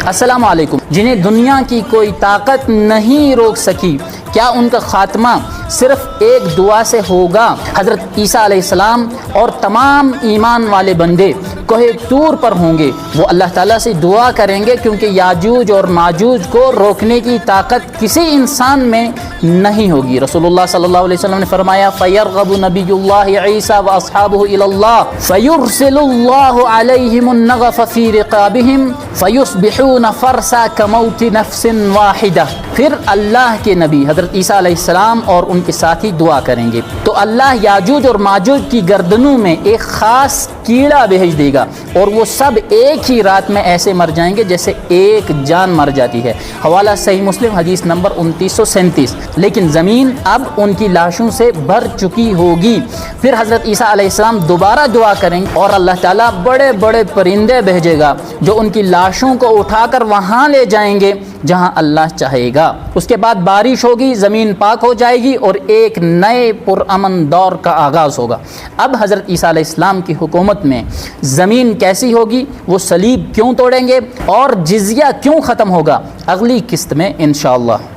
السلام علیکم۔ جنہیں دنیا کی کوئی طاقت نہیں روک سکی، کیا ان کا خاتمہ صرف ایک دعا سے ہوگا؟ حضرت عیسیٰ علیہ السلام اور تمام ایمان والے بندے کوہ طور پر ہوں گے، وہ اللہ تعالیٰ سے دعا کریں گے کیونکہ یاجوج اور ماجوج کو روکنے کی طاقت کسی انسان میں نہیں ہوگی۔ رسول اللہ صلی اللہ علیہ وسلم نے فرمایا فَيَرْغَبُ نَبِيُّ اللَّهِ عِيسَى وَأَصْحَابُهُ إِلَى اللَّهِ فَيُرْسِلُ اللَّهُ عَلَيْهِمُ النَّغَفَ فِي رِقَابِهِمْ فَيُصْبِحُونَ فَرْسًا كَمَوْتِ نَفْسٍ وَاحِدَةٍ۔ پھر اللہ کے نبی حضرت عیسیٰ علیہ السلام اور ان کے ساتھی دعا کریں گے تو اللہ یاجوج اور ماجوج کی گردنوں میں ایک خاص کیڑا بھیج دے گا اور وہ سب ایک ہی رات میں ایسے مر جائیں گے جیسے ایک جان مر جاتی ہے۔ حوالہ صحیح مسلم حدیث نمبر 2937۔ لیکن زمین اب ان کی لاشوں سے بھر چکی ہوگی۔ پھر حضرت عیسیٰ علیہ السلام دوبارہ دعا کریں گے اور اللہ تعالیٰ بڑے بڑے پرندے بھیجے گا جو ان کی لاشوں کو اٹھا کر وہاں لے جائیں گے جہاں اللہ چاہے گا۔ اس کے بعد بارش ہوگی، زمین پاک ہو جائے گی اور ایک نئے پرامن دور کا آغاز ہوگا۔ اب حضرت عیسیٰ علیہ السلام کی حکومت میں زمین کیسی ہوگی، وہ صلیب کیوں توڑیں گے اور جزیہ کیوں ختم ہوگا، اگلی قسط میں انشاءاللہ۔